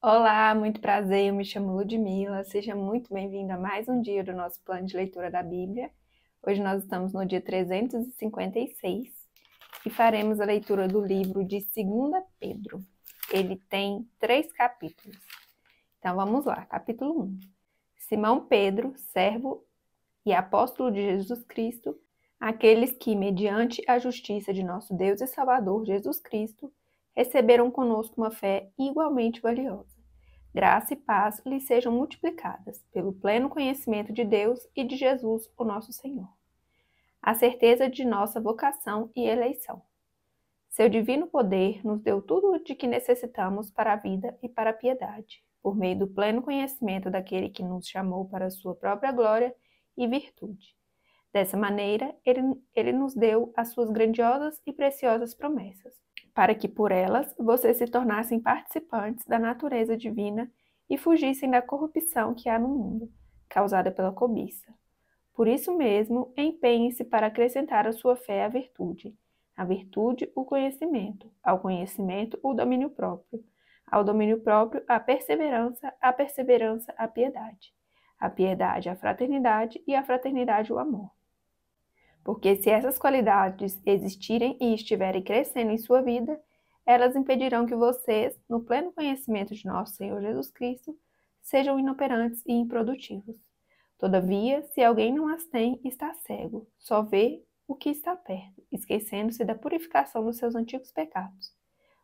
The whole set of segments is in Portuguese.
Olá, muito prazer, eu me chamo Ludmila, seja muito bem-vindo a mais um dia do nosso plano de leitura da Bíblia. Hoje nós estamos no dia 356 e faremos a leitura do livro de 2 Pedro. Ele tem 3 capítulos. Então vamos lá, capítulo 1. Simão Pedro, servo e apóstolo de Jesus Cristo, aqueles que, mediante a justiça de nosso Deus e Salvador Jesus Cristo, receberam conosco uma fé igualmente valiosa. Graça e paz lhes sejam multiplicadas, pelo pleno conhecimento de Deus e de Jesus, o nosso Senhor. A certeza de nossa vocação e eleição. Seu divino poder nos deu tudo de que necessitamos para a vida e para a piedade, por meio do pleno conhecimento daquele que nos chamou para a sua própria glória e virtude. Dessa maneira, ele nos deu as suas grandiosas e preciosas promessas, para que por elas vocês se tornassem participantes da natureza divina e fugissem da corrupção que há no mundo, causada pela cobiça. Por isso mesmo, empenhem-se para acrescentar à sua fé a virtude, o conhecimento, ao conhecimento, o domínio próprio, ao domínio próprio, a perseverança, a piedade, a fraternidade e a fraternidade, o amor. Porque se essas qualidades existirem e estiverem crescendo em sua vida, elas impedirão que vocês, no pleno conhecimento de nosso Senhor Jesus Cristo, sejam inoperantes e improdutivos. Todavia, se alguém não as tem, está cego, só vê o que está perto, esquecendo-se da purificação dos seus antigos pecados.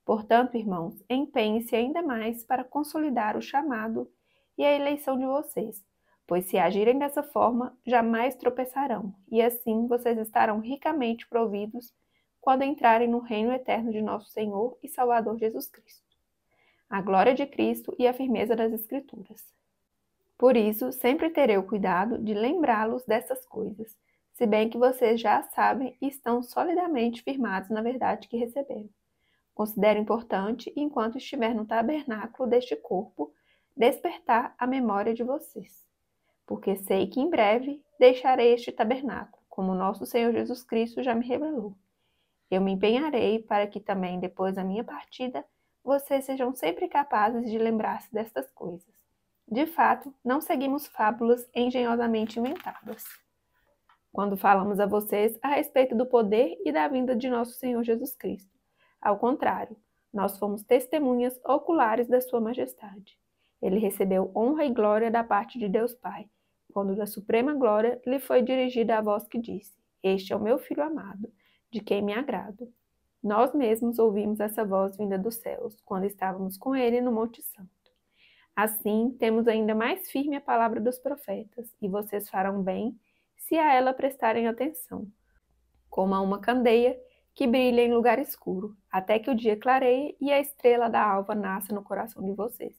Portanto, irmãos, empenhem-se ainda mais para consolidar o chamado e a eleição de vocês, pois se agirem dessa forma, jamais tropeçarão, e assim vocês estarão ricamente providos quando entrarem no reino eterno de nosso Senhor e Salvador Jesus Cristo. A glória de Cristo e a firmeza das Escrituras. Por isso, sempre terei o cuidado de lembrá-los dessas coisas, se bem que vocês já sabem e estão solidamente firmados na verdade que receberam. Considero importante, enquanto estiver no tabernáculo deste corpo, despertar a memória de vocês. Porque sei que em breve deixarei este tabernáculo, como nosso Senhor Jesus Cristo já me revelou. Eu me empenharei para que também, depois da minha partida, vocês sejam sempre capazes de lembrar-se destas coisas. De fato, não seguimos fábulas engenhosamente inventadas, quando falamos a vocês a respeito do poder e da vinda de nosso Senhor Jesus Cristo. Ao contrário, nós fomos testemunhas oculares da sua majestade. Ele recebeu honra e glória da parte de Deus Pai, quando da suprema glória lhe foi dirigida a voz que disse: Este é o meu Filho amado, de quem me agrado. Nós mesmos ouvimos essa voz vinda dos céus, quando estávamos com ele no Monte Santo. Assim, temos ainda mais firme a palavra dos profetas, e vocês farão bem se a ela prestarem atenção, como a uma candeia que brilha em lugar escuro, até que o dia clareie e a estrela da alva nasça no coração de vocês.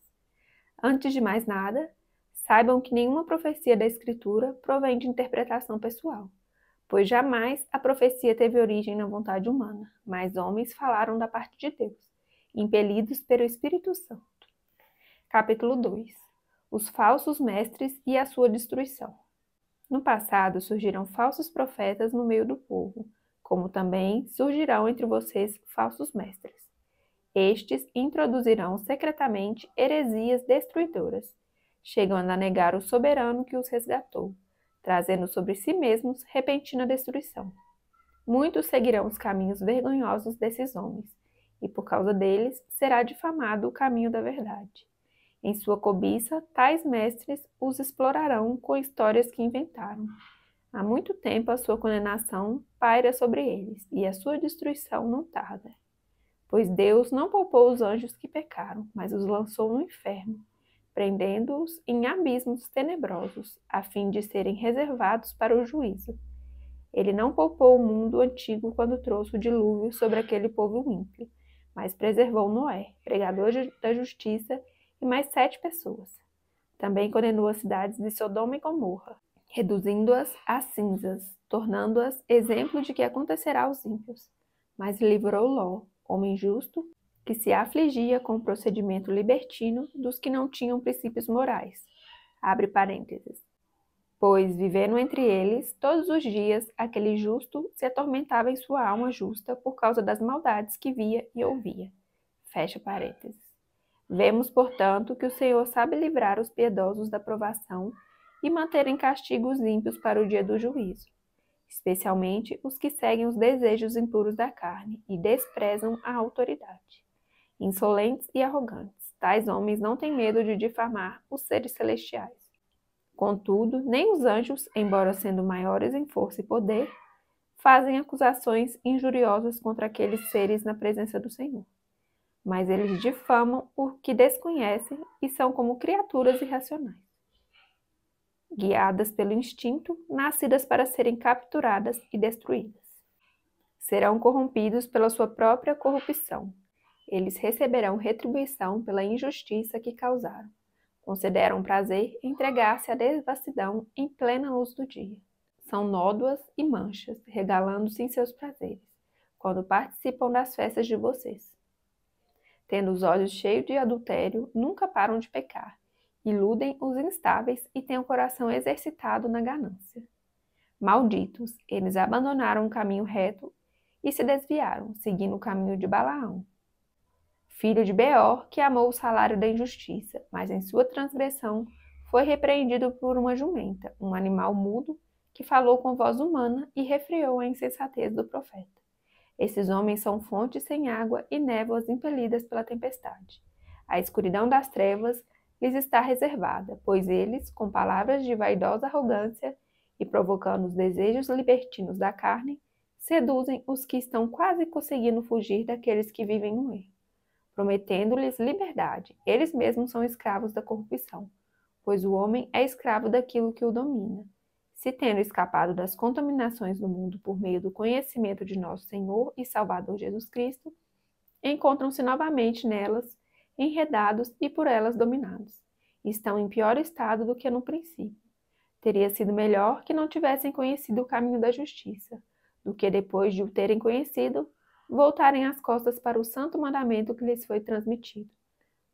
Antes de mais nada, saibam que nenhuma profecia da Escritura provém de interpretação pessoal, pois jamais a profecia teve origem na vontade humana, mas homens falaram da parte de Deus, impelidos pelo Espírito Santo. Capítulo 2. Os falsos mestres e a sua destruição. No passado surgiram falsos profetas no meio do povo, como também surgirão entre vocês falsos mestres. Estes introduzirão secretamente heresias destruidoras, chegando a negar o soberano que os resgatou, trazendo sobre si mesmos repentina destruição. Muitos seguirão os caminhos vergonhosos desses homens, e por causa deles será difamado o caminho da verdade. Em sua cobiça, tais mestres os explorarão com histórias que inventaram. Há muito tempo a sua condenação paira sobre eles, e a sua destruição não tarda. Pois Deus não poupou os anjos que pecaram, mas os lançou no inferno, prendendo-os em abismos tenebrosos, a fim de serem reservados para o juízo. Ele não poupou o mundo antigo quando trouxe o dilúvio sobre aquele povo ímpio, mas preservou Noé, pregador da justiça, e mais 7 pessoas. Também condenou as cidades de Sodoma e Gomorra, reduzindo-as a cinzas, tornando-as exemplo de que acontecerá aos ímpios. Mas livrou Ló, homem justo, que se afligia com o procedimento libertino dos que não tinham princípios morais. Abre parênteses. Pois, vivendo entre eles, todos os dias, aquele justo se atormentava em sua alma justa por causa das maldades que via e ouvia. Fecha parênteses. Vemos, portanto, que o Senhor sabe livrar os piedosos da provação e manter em castigo os ímpios para o dia do juízo, especialmente os que seguem os desejos impuros da carne e desprezam a autoridade. Insolentes e arrogantes, tais homens não têm medo de difamar os seres celestiais. Contudo, nem os anjos, embora sendo maiores em força e poder, fazem acusações injuriosas contra aqueles seres na presença do Senhor. Mas eles difamam o que desconhecem e são como criaturas irracionais, guiadas pelo instinto, nascidas para serem capturadas e destruídas. Serão corrompidos pela sua própria corrupção. Eles receberão retribuição pela injustiça que causaram. Consideram prazer entregar-se à devassidão em plena luz do dia. São nódoas e manchas, regalando-se em seus prazeres, quando participam das festas de vocês. Tendo os olhos cheios de adultério, nunca param de pecar, iludem os instáveis e têm o coração exercitado na ganância. Malditos, eles abandonaram o caminho reto e se desviaram, seguindo o caminho de Balaão, filho de Beor, que amou o salário da injustiça, mas em sua transgressão foi repreendido por uma jumenta, um animal mudo, que falou com voz humana e refreou a insensatez do profeta. Esses homens são fontes sem água e névoas impelidas pela tempestade. A escuridão das trevas lhes está reservada, pois eles, com palavras de vaidosa arrogância e provocando os desejos libertinos da carne, seduzem os que estão quase conseguindo fugir daqueles que vivem no erro, prometendo-lhes liberdade. Eles mesmos são escravos da corrupção, pois o homem é escravo daquilo que o domina. Se tendo escapado das contaminações do mundo por meio do conhecimento de nosso Senhor e Salvador Jesus Cristo, encontram-se novamente nelas, enredados e por elas dominados. Estão em pior estado do que no princípio. Teria sido melhor que não tivessem conhecido o caminho da justiça, do que depois de o terem conhecido, voltarem as costas para o santo mandamento que lhes foi transmitido.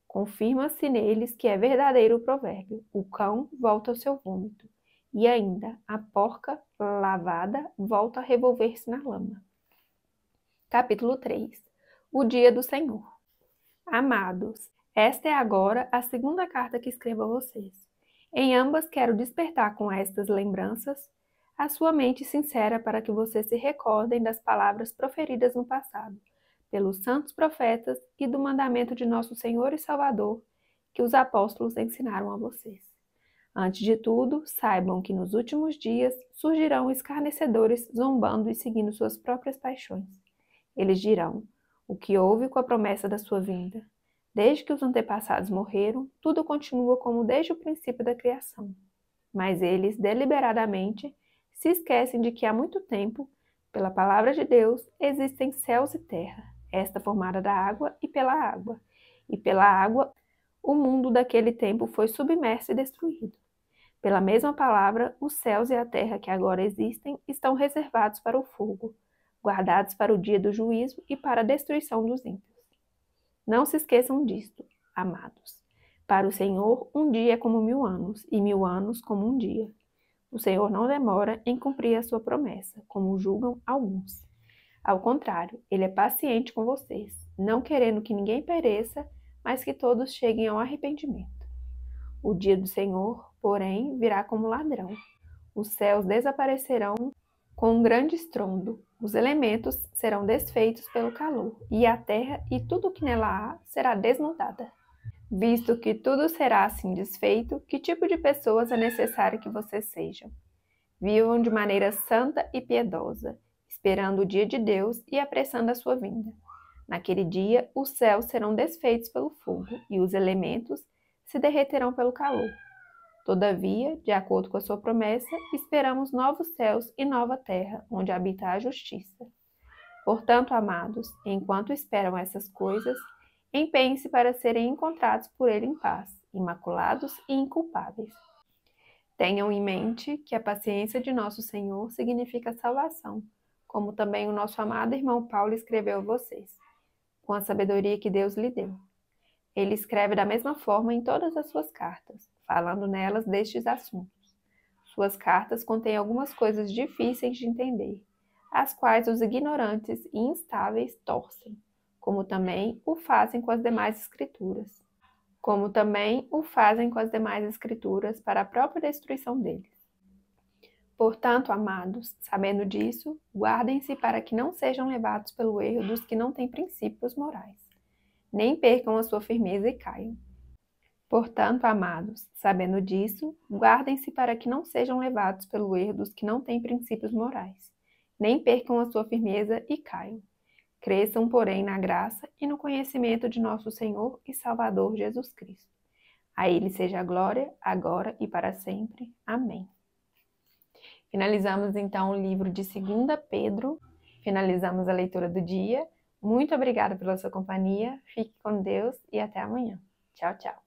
Confirma-se neles que é verdadeiro o provérbio: o cão volta ao seu vômito. E ainda, a porca lavada volta a revolver-se na lama. Capítulo 3. O dia do Senhor. Amados, esta é agora a segunda carta que escrevo a vocês. Em ambas quero despertar com estas lembranças a sua mente sincera para que vocês se recordem das palavras proferidas no passado, pelos santos profetas e do mandamento de nosso Senhor e Salvador, que os apóstolos ensinaram a vocês. Antes de tudo, saibam que nos últimos dias surgirão escarnecedores zombando e seguindo suas próprias paixões. Eles dirão: o que houve com a promessa da sua vinda? Desde que os antepassados morreram, tudo continua como desde o princípio da criação. Mas eles, deliberadamente, se esquecem de que há muito tempo, pela palavra de Deus, existem céus e terra, esta formada da água e pela água. E pela água, o mundo daquele tempo foi submerso e destruído. Pela mesma palavra, os céus e a terra que agora existem estão reservados para o fogo, guardados para o dia do juízo e para a destruição dos ímpios. Não se esqueçam disto, amados. Para o Senhor, um dia é como 1000 anos, e 1000 anos como um dia. O Senhor não demora em cumprir a sua promessa, como julgam alguns. Ao contrário, Ele é paciente com vocês, não querendo que ninguém pereça, mas que todos cheguem ao arrependimento. O dia do Senhor, porém, virá como ladrão. Os céus desaparecerão com um grande estrondo, os elementos serão desfeitos pelo calor, e a terra e tudo o que nela há será desnudada. Visto que tudo será assim desfeito, que tipo de pessoas é necessário que vocês sejam? Vivam de maneira santa e piedosa, esperando o dia de Deus e apressando a sua vinda. Naquele dia, os céus serão desfeitos pelo fogo, e os elementos se derreterão pelo calor. Todavia, de acordo com a sua promessa, esperamos novos céus e nova terra, onde habita a justiça. Portanto, amados, enquanto esperam essas coisas, empenhem-se para serem encontrados por Ele em paz, imaculados e inculpáveis. Tenham em mente que a paciência de nosso Senhor significa salvação, como também o nosso amado irmão Paulo escreveu a vocês, com a sabedoria que Deus lhe deu. Ele escreve da mesma forma em todas as suas cartas, falando nelas destes assuntos. Suas cartas contêm algumas coisas difíceis de entender, as quais os ignorantes e instáveis torcem, como também o fazem com as demais escrituras. como também o fazem com as demais escrituras para a própria destruição deles. Portanto, amados, sabendo disso, guardem-se para que não sejam levados pelo erro dos que não têm princípios morais, nem percam a sua firmeza e caiam. Portanto, amados, sabendo disso, guardem-se para que não sejam levados pelo erro dos que não têm princípios morais, nem percam a sua firmeza e caiam. Cresçam, porém, na graça e no conhecimento de nosso Senhor e Salvador Jesus Cristo. A Ele seja a glória, agora e para sempre. Amém. Finalizamos então o livro de 2 Pedro, finalizamos a leitura do dia. Muito obrigada pela sua companhia, fique com Deus e até amanhã. Tchau, tchau.